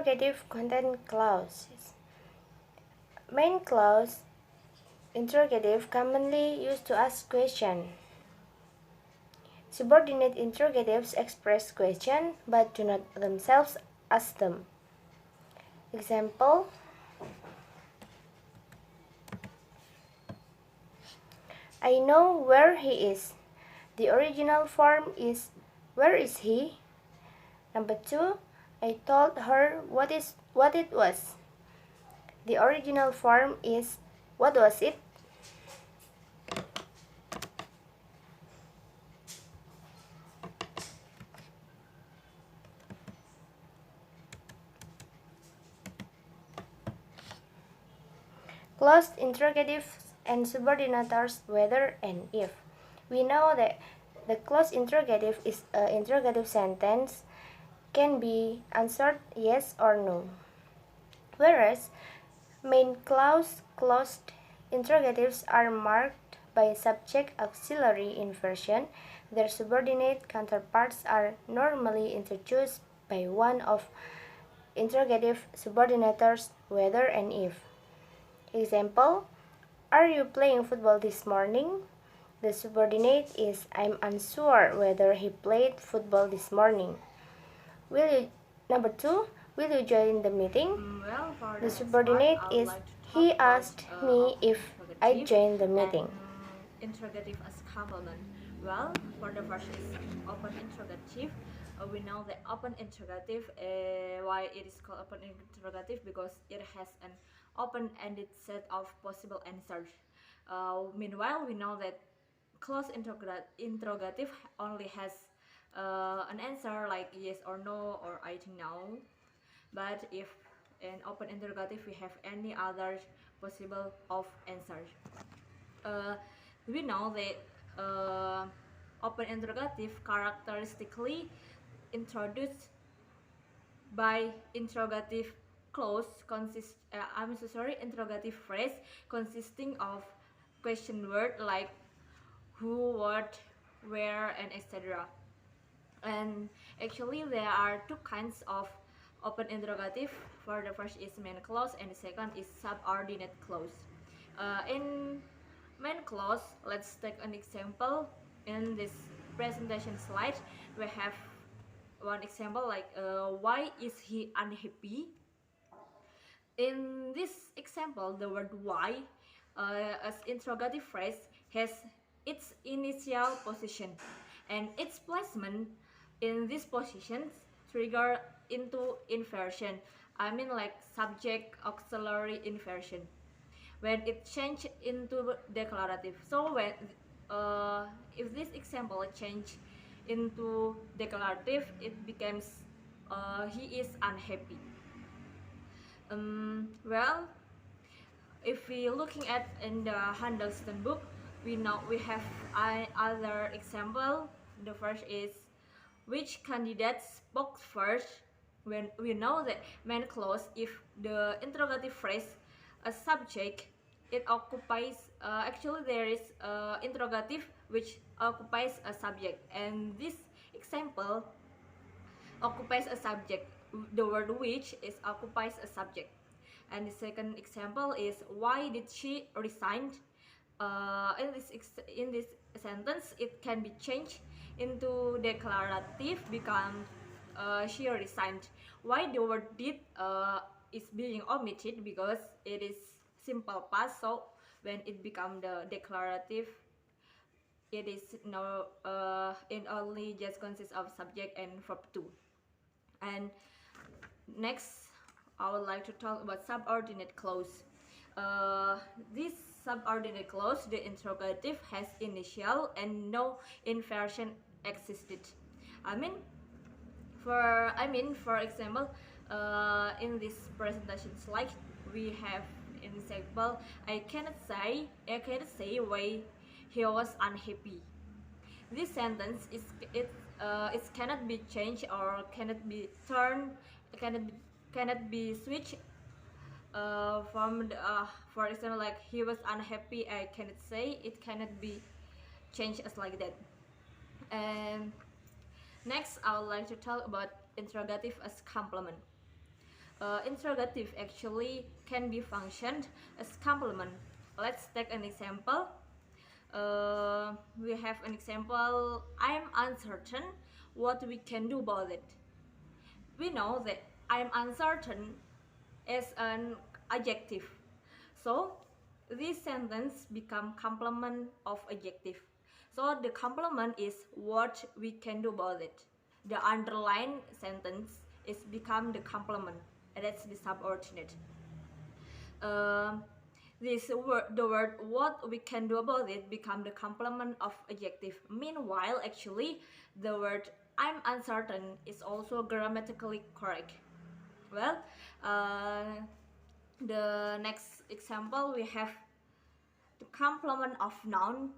Interrogative content clauses. Main clause interrogative commonly used to ask questions. Subordinate interrogatives express questions but do not themselves ask them. Example: I know where he is. The original form is where is he? Number 2, I told her what it was. The original form is what was it? Closed interrogatives and subordinators whether and if. We know that the closed interrogative is an interrogative sentence can be answered yes or no. Whereas main clause closed interrogatives are marked by subject auxiliary inversion. Their subordinate counterparts are normally introduced by one of interrogative subordinators whether and if. Example: Are you playing football this morning? The subordinate is I'm unsure whether he played football this morning. Number 2, will you join the meeting? The subordinate is he asked me if I join the meeting. Interrogative as complement. Well, for the first is open interrogative. We know the open interrogative. Why it is called open interrogative? Because it has an open-ended set of possible answers. Meanwhile, we know that closed interrogative only has an answer like yes or no or I think no. But if in open interrogative we have any other possible of answers. We know that open interrogative characteristically introduced by interrogative clause interrogative phrase consisting of question word like who, what, where, and etc. And actually there are two kinds of open interrogative. For the first is main clause and the second is subordinate clause. In main clause, let's take an example. In this presentation slide we have one example like why is he unhappy. In this example, the word why as interrogative phrase has its initial position and its placement in this position trigger into inversion. I mean like subject auxiliary inversion when it change into declarative. So when if this example change into declarative, it becomes he is unhappy. Well, if we looking at in the Handelston book, we know we have other example. The first is which candidate spoke first. When we know that main clause, if the interrogative phrase a subject, it occupies actually there is interrogative which occupies a subject, and this example occupies a subject. The word which is occupies a subject. And the second example is why did she resign? In this sentence, it can be changed into declarative, become she resigned. Why the word did is being omitted because it is simple past. So when it become the declarative, it is no it only just consists of subject and verb too. And next, I would like to talk about subordinate clause. This subordinate clause, the interrogative has initial and no inversion existed. I mean, for example, in this presentation slide, we have in example, I cannot say why he was unhappy. This sentence is it cannot be changed or cannot be turned, cannot cannot be switched from the, for example like he was unhappy. I cannot say it cannot be changed as like that. And next I would like to talk about interrogative as complement. Interrogative actually can be functioned as complement. Let's take an example. We have an example. I'm uncertain what we can do about it. We know that I'm uncertain is an adjective, so this sentence become complement of adjective. So the complement is what we can do about it. The underlined sentence is become the complement, and that's the subordinate. Um, the word what we can do about it become the complement of adjective. Meanwhile, actually, the word I'm uncertain is also grammatically correct. Well, uh, the next example we have the complement of noun.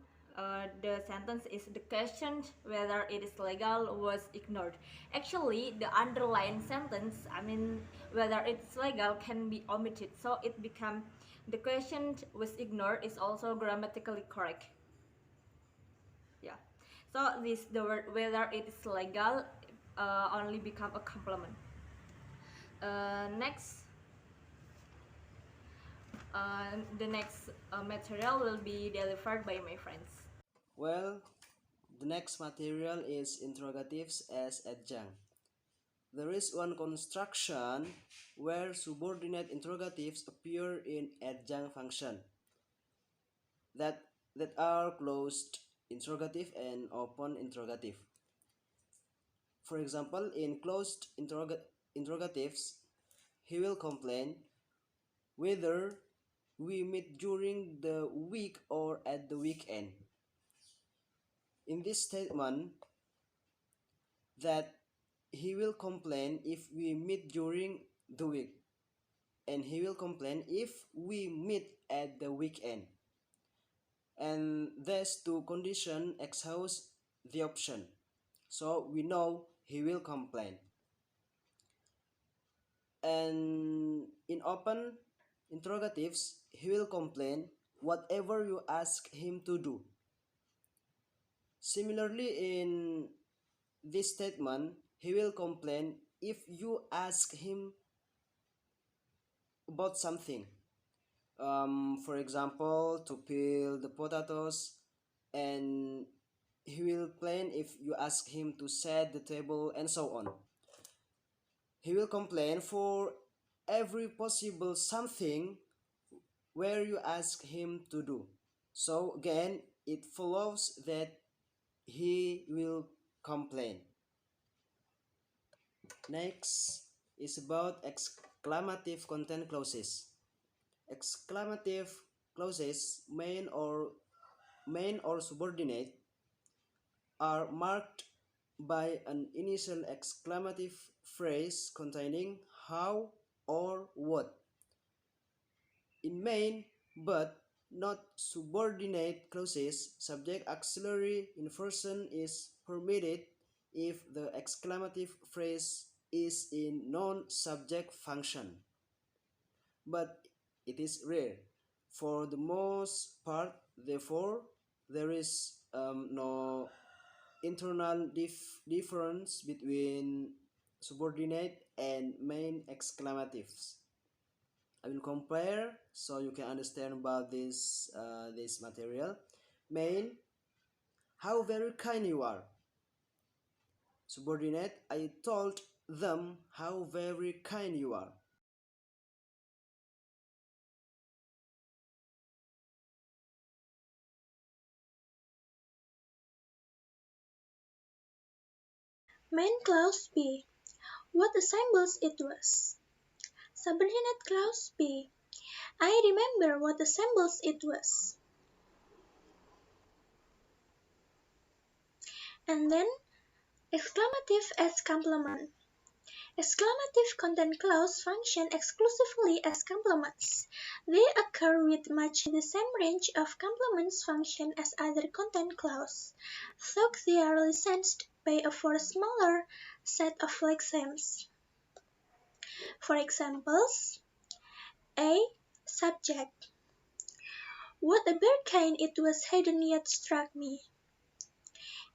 The sentence is the question whether it is legal was ignored. Actually, the underlying sentence, I mean, whether it's legal can be omitted. So it become the question was ignored is also grammatically correct. Yeah. So this the word whether it is legal only become a complement. Next, the next material will be delivered by my friends. Well, the next material is interrogatives as adjunct. There is one construction where subordinate interrogatives appear in adjunct function that, that are closed interrogative and open interrogative. For example, in closed interrogatives, he will complain whether we meet during the week or at the weekend. In this statement, that he will complain if we meet during the week, and he will complain if we meet at the weekend. And these two conditions exhaust the option. So we know he will complain. And in open interrogatives, he will complain whatever you ask him to do. Similarly, in this statement, he will complain if you ask him about something. For example, to peel the potatoes, and he will complain if you ask him to set the table, and so on. He will complain for every possible something where you ask him to do. So again, it follows that he will complain. Next is about exclamative content clauses. Exclamative clauses, main or subordinate, are marked by an initial exclamative phrase containing how or what. In main but not subordinate clauses, subject auxiliary inversion is permitted if the exclamative phrase is in non-subject function, but it is rare. For the most part, therefore, there is no internal difference between subordinate and main exclamatives. I will compare so you can understand about this material. Main, how very kind you are. Subordinate, I told them how very kind you are. Main clause B. What assembles it was. Subordinate clause B. I remember what assembles it was. And then exclamative as complement. Exclamative content clause function exclusively as complements. They occur with much the same range of complements function as other content clause, though they are licensed by a far smaller set of lexemes. For examples, A. Subject. What a bird kind it was hadn't yet struck me.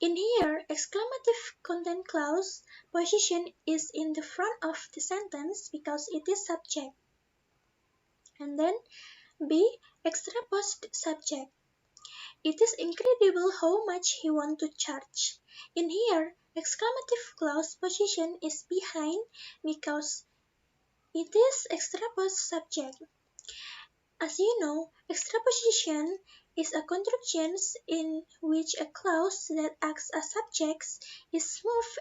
In here, exclamative content clause position is in the front of the sentence because it is subject. And then B. Extra-post subject. It is incredible how much he wants to charge. In here, exclamative clause position is behind because it is extra-post subject. As you know, extraposition is a construction in which a clause that acts as subject is moved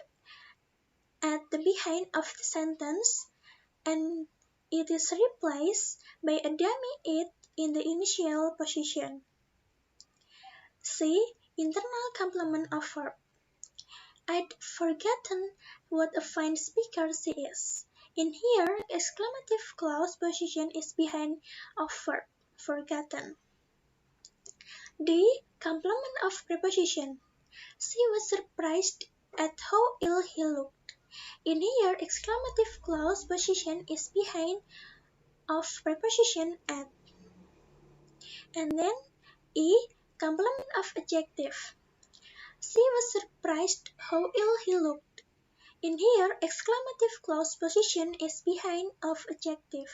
at the behind of the sentence and it is replaced by a dummy it in the initial position. C. Internal complement of verb. I'd forgotten what a fine speaker she is. In here, exclamative clause position is behind of verb, forgotten. D. Complement of preposition. She was surprised at how ill he looked. In here, exclamative clause position is behind of preposition at. And then E. Complement of adjective. She was surprised how ill he looked. In here, exclamative clause position is behind of adjective.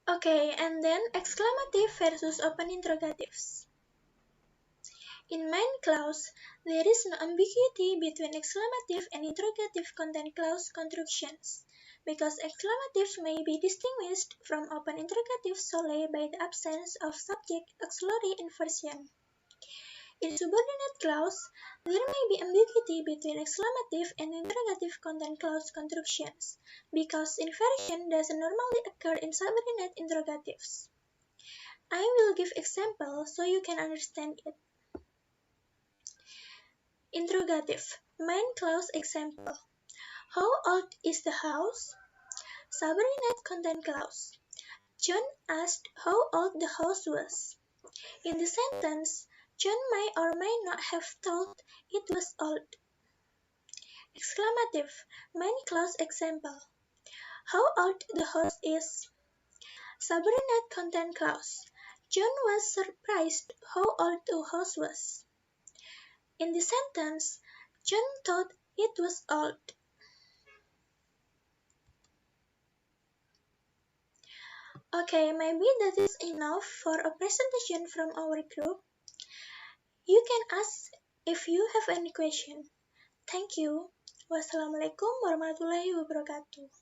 Okay, and then exclamative versus open interrogatives. In main clause, there is no ambiguity between exclamative and interrogative content clause constructions, because exclamative may be distinguished from open interrogative solely by the absence of subject-auxiliary inversion. In subordinate clause, there may be ambiguity between exclamative and interrogative content clause constructions, because inversion doesn't normally occur in subordinate interrogatives. I will give examples so you can understand it. Interrogative. Main clause example. How old is the house? Subordinate content clause. John asked how old the house was. In the sentence, John may or may not have thought it was old. Exclamative. Main clause example. How old the house is. Subordinate content clause. John was surprised how old the house was. In the sentence, John thought it was old. Okay, maybe that is enough for a presentation from our group. You can ask if you have any question. Thank you. Wassalamualaikum warahmatullahi wabarakatuh.